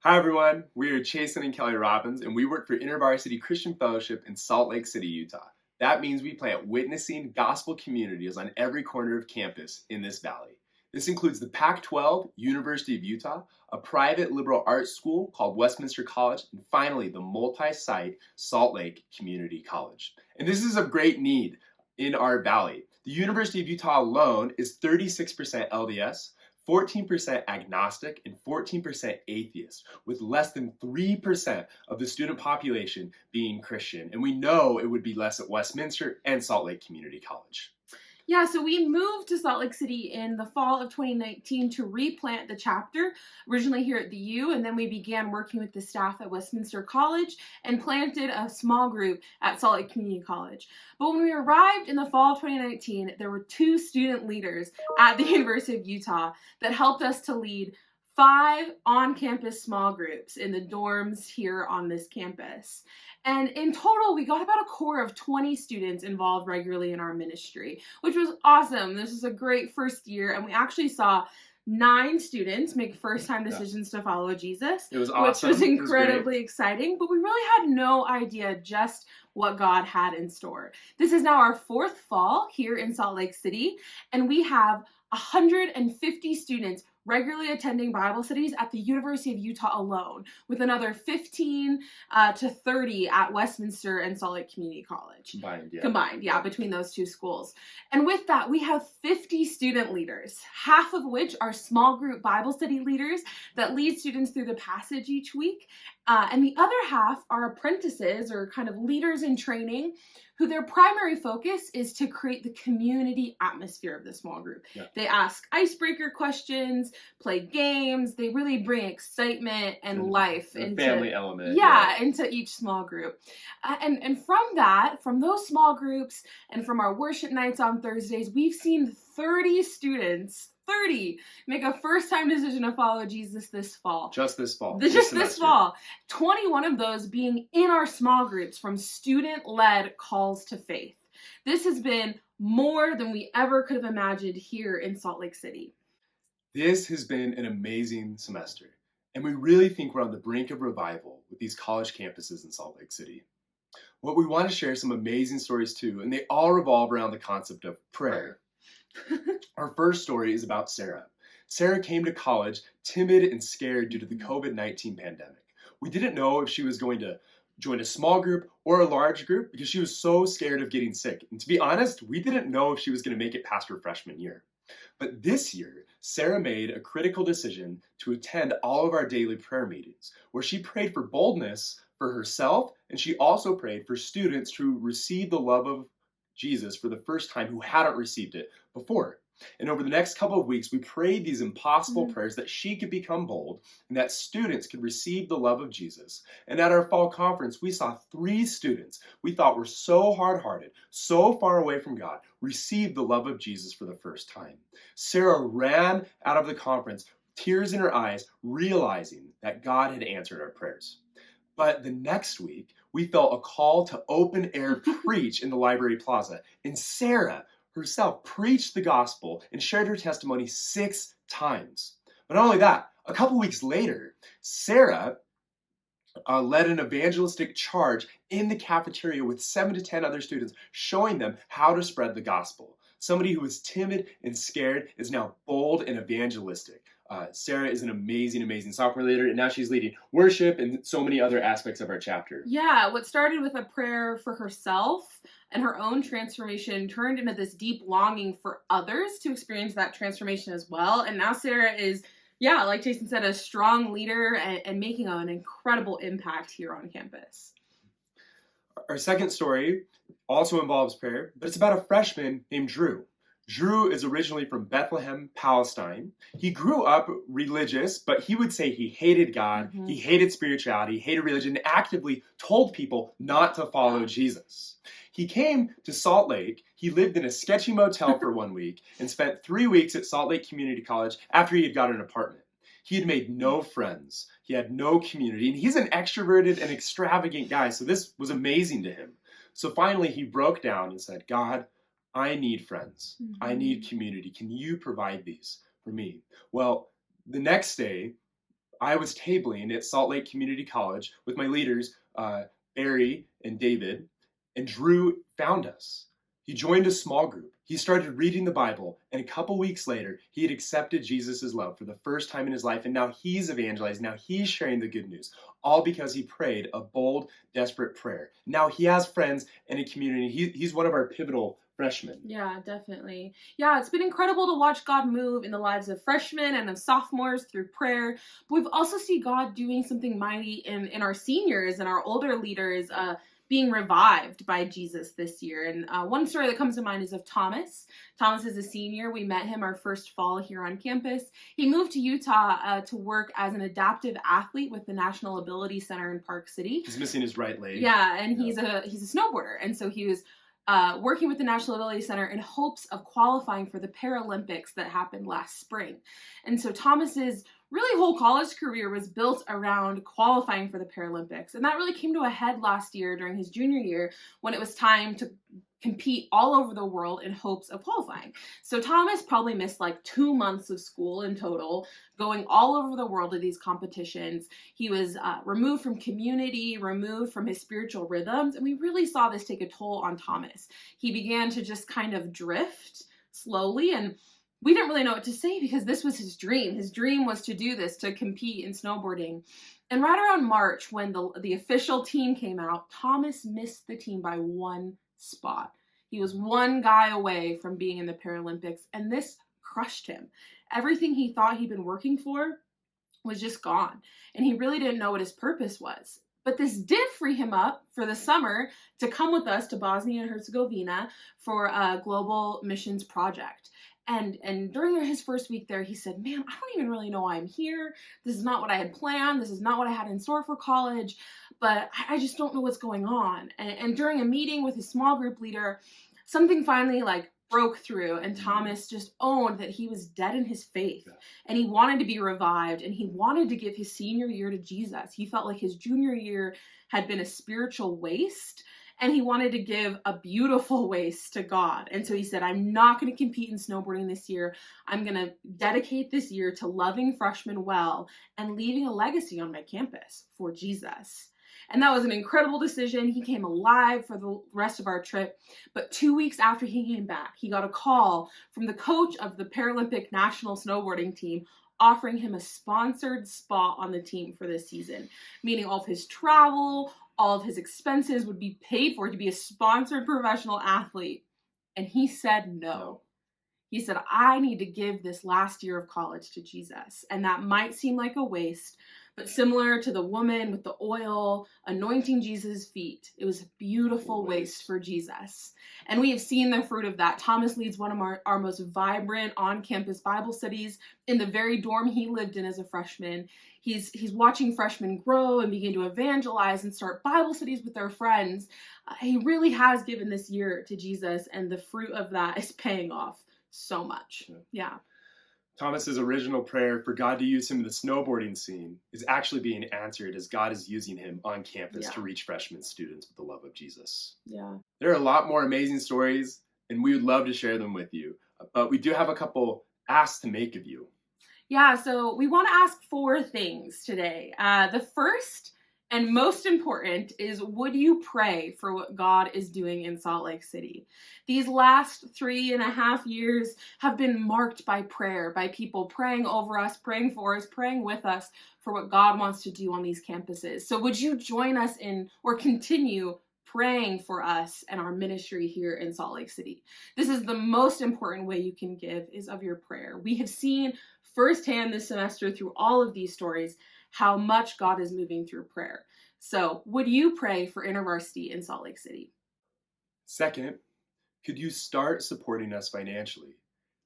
Hi everyone, we are Chasen and Kelly Robbins, and we work for InterVarsity Christian Fellowship in Salt Lake City, Utah. That means we plant witnessing gospel communities on every corner of campus in this valley. This includes the Pac-12, University of Utah, a private liberal arts school called Westminster College, and finally the multi-site Salt Lake Community College. And this is of great need in our valley. The University of Utah alone is 36% LDS, 14% agnostic, and 14% atheist, with less than 3% of the student population being Christian. And we know it would be less at Westminster and Salt Lake Community College. Yeah, so we moved to Salt Lake City in the fall of 2019 to replant the chapter, originally here at the U, and then we began working with the staff at Westminster College and planted a small group at Salt Lake Community College. But when we arrived in the fall of 2019, there were 2 student leaders at the University of Utah that helped us to lead 5 on-campus small groups in the dorms here on this campus. And in total, we got about a core of 20 students involved regularly in our ministry, which was awesome. This was a great first year, and we actually saw 9 students make first-time decisions to follow Jesus. It was awesome. Which was incredibly exciting, but we really had no idea just what God had in store. This is now our 4th fall here in Salt Lake City, and we have 150 students regularly attending Bible studies at the University of Utah alone, with another 15 to 30 at Westminster and Salt Lake Community College. Combined, between those 2 schools. And with that, we have 50 student leaders, half of which are small group Bible study leaders that lead students through the passage each week. And the other half are apprentices or kind of leaders in training who their primary focus is to create the community atmosphere of the small group. Yeah. They ask icebreaker questions, play games. They really bring excitement and life into family element. Into each small group. And from those small groups and from our worship nights on Thursdays, we've seen 30 students make a first-time decision to follow Jesus this fall. Just this fall. This fall. 21 of those being in our small groups from student-led calls to faith. This has been more than we ever could have imagined here in Salt Lake City. This has been an amazing semester, and we really think we're on the brink of revival with these college campuses in Salt Lake City. What we want to share some amazing stories too, and they all revolve around the concept of prayer. Our first story is about Sarah. Sarah came to college timid and scared due to the COVID-19 pandemic. We didn't know if she was going to join a small group or a large group because she was so scared of getting sick. And to be honest, we didn't know if she was going to make it past her freshman year. But this year, Sarah made a critical decision to attend all of our daily prayer meetings, where she prayed for boldness for herself, and she also prayed for students to receive the love of Jesus for the first time who hadn't received it before. And over the next couple of weeks, we prayed these impossible prayers that she could become bold and that students could receive the love of Jesus. And at our fall conference, we saw 3 students we thought were so hard-hearted, so far away from God, receive the love of Jesus for the first time. Sarah ran out of the conference, tears in her eyes, realizing that God had answered our prayers. But the next week, we felt a call to open air preach in the library plaza. And Sarah herself preached the gospel and shared her testimony 6 times. But not only that, a couple weeks later, Sarah led an evangelistic charge in the cafeteria with 7 to 10 other students, showing them how to spread the gospel. Somebody who was timid and scared is now bold and evangelistic. Sarah is an amazing sophomore leader, and now she's leading worship and so many other aspects of our chapter. Yeah, what started with a prayer for herself and her own transformation turned into this deep longing for others to experience that transformation as well. And now Sarah is, like Jason said, a strong leader and making an incredible impact here on campus. Our second story also involves prayer, but it's about a freshman named Drew. Drew is originally from Bethlehem, Palestine. He grew up religious, but he would say he hated God, he hated spirituality, hated religion, and actively told people not to follow Jesus. He came to Salt Lake. He lived in a sketchy motel for 1 week and spent 3 weeks at Salt Lake Community College after he had got an apartment. He had made no friends. He had no community, and he's an extroverted and extravagant guy, so this was amazing to him. So finally, he broke down and said, God, I need friends. I need community. Can you provide these for me? Well, the next day, I was tabling at Salt Lake Community College with my leaders, Barry and David, and Drew found us. He joined a small group. He started reading the Bible, and a couple weeks later, he had accepted Jesus' love for the first time in his life, and now he's evangelizing. Now he's sharing the good news, all because he prayed a bold, desperate prayer. Now he has friends and a community. He's one of our pivotal freshmen. Yeah, definitely. Yeah, it's been incredible to watch God move in the lives of freshmen and of sophomores through prayer. But we've also seen God doing something mighty in our seniors and our older leaders being revived by Jesus this year. And one story that comes to mind is of Thomas. Thomas is a senior. We met him our first fall here on campus. He moved to Utah to work as an adaptive athlete with the National Ability Center in Park City. He's missing his right leg. Yeah, and he's a snowboarder. And so he was working with the National Ability Center in hopes of qualifying for the Paralympics that happened last spring. And so Thomas's really whole college career was built around qualifying for the Paralympics. And that really came to a head last year during his junior year when it was time to compete all over the world in hopes of qualifying. So Thomas probably missed like 2 months of school in total, going all over the world to these competitions. He was removed from community, removed from his spiritual rhythms, and we really saw this take a toll on Thomas. He began to just kind of drift slowly, and we didn't really know what to say because this was his dream. His dream was to do this, to compete in snowboarding. And right around March, when the official team came out, Thomas missed the team by 1 spot. He was 1 guy away from being in the Paralympics, and this crushed him. Everything he thought he'd been working for was just gone, and he really didn't know what his purpose was. But this did free him up for the summer to come with us to Bosnia and Herzegovina for a global missions project. And during his first week there, he said, man, I don't even really know why I'm here. This is not what I had planned. This is not what I had in store for college, but I just don't know what's going on. And during a meeting with his small group leader, something finally broke through, and Thomas just owned that he was dead in his faith, and he wanted to be revived, and he wanted to give his senior year to Jesus. He felt like his junior year had been a spiritual waste, and he wanted to give a beautiful waste to God. And so he said, I'm not going to compete in snowboarding this year. I'm going to dedicate this year to loving freshmen well and leaving a legacy on my campus for Jesus. And that was an incredible decision. He came alive for the rest of our trip. But 2 weeks after he came back, he got a call from the coach of the Paralympic national snowboarding team offering him a sponsored spot on the team for this season, meaning all of his travel, all of his expenses would be paid for to be a sponsored professional athlete. And he said no. He said, I need to give this last year of college to Jesus. And that might seem like a waste, but similar to the woman with the oil anointing Jesus' feet, it was a beautiful waste for Jesus. And we have seen the fruit of that. Thomas leads one of our most vibrant on-campus Bible studies in the very dorm he lived in as a freshman. He's watching freshmen grow and begin to evangelize and start Bible studies with their friends. He really has given this year to Jesus, and the fruit of that is paying off so much. Yeah. Thomas's original prayer for God to use him in the snowboarding scene is actually being answered as God is using him on campus to reach freshman students with the love of Jesus. Yeah. There are a lot more amazing stories, and we would love to share them with you. But we do have a couple asks to make of you. Yeah, so we want to ask 4 things today. The first and most important is, would you pray for what God is doing in Salt Lake City? These last 3.5 years have been marked by prayer, by people praying over us, praying for us, praying with us for what God wants to do on these campuses. So would you join us in, or continue praying for us and our ministry here in Salt Lake City? This is the most important way you can give, is of your prayer. We have seen firsthand this semester through all of these stories how much God is moving through prayer. So would you pray for InterVarsity in Salt Lake City? Second, could you start supporting us financially?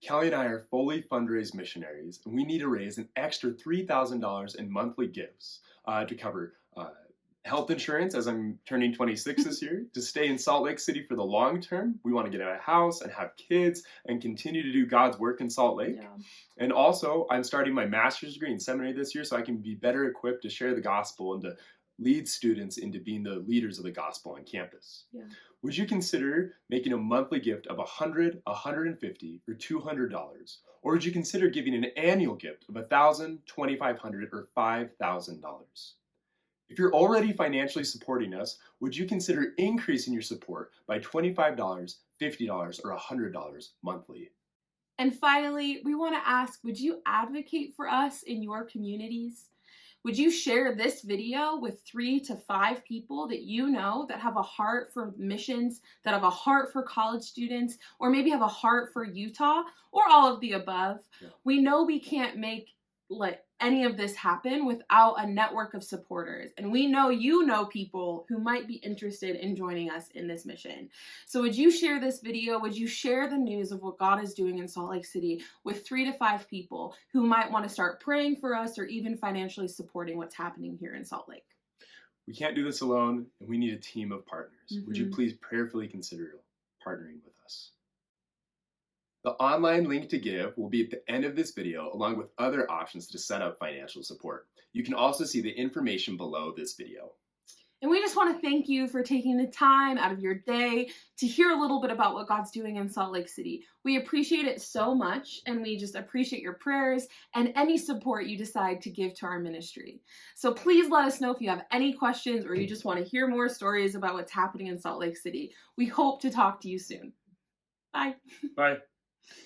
Kelly and I are fully fundraised missionaries, and we need to raise an extra $3,000 in monthly gifts to cover health insurance, as I'm turning 26 this year, to stay in Salt Lake City for the long term. We want to get a house and have kids and continue to do God's work in Salt Lake. Yeah. And also, I'm starting my master's degree in seminary this year, so I can be better equipped to share the gospel and to lead students into being the leaders of the gospel on campus. Yeah. Would you consider making a monthly gift of $100, $150, or $200? Or would you consider giving an annual gift of $1,000, $2,500, or $5,000? If you're already financially supporting us, would you consider increasing your support by $25, $50, or $100 monthly? And finally, we want to ask, would you advocate for us in your communities? Would you share this video with 3 to 5 people that you know that have a heart for missions, that have a heart for college students, or maybe have a heart for Utah, or all of the above? Yeah. We know we can't make any of this happen without a network of supporters. And we know you know people who might be interested in joining us in this mission. So would you share this video? Would you share the news of what God is doing in Salt Lake City with 3 to 5 people who might want to start praying for us or even financially supporting what's happening here in Salt Lake? We can't do this alone, and we need a team of partners. Would you please prayerfully consider partnering with us? The online link to give will be at the end of this video, along with other options to set up financial support. You can also see the information below this video. And we just want to thank you for taking the time out of your day to hear a little bit about what God's doing in Salt Lake City. We appreciate it so much, and we just appreciate your prayers and any support you decide to give to our ministry. So please let us know if you have any questions or you just want to hear more stories about what's happening in Salt Lake City. We hope to talk to you soon. Bye. Bye.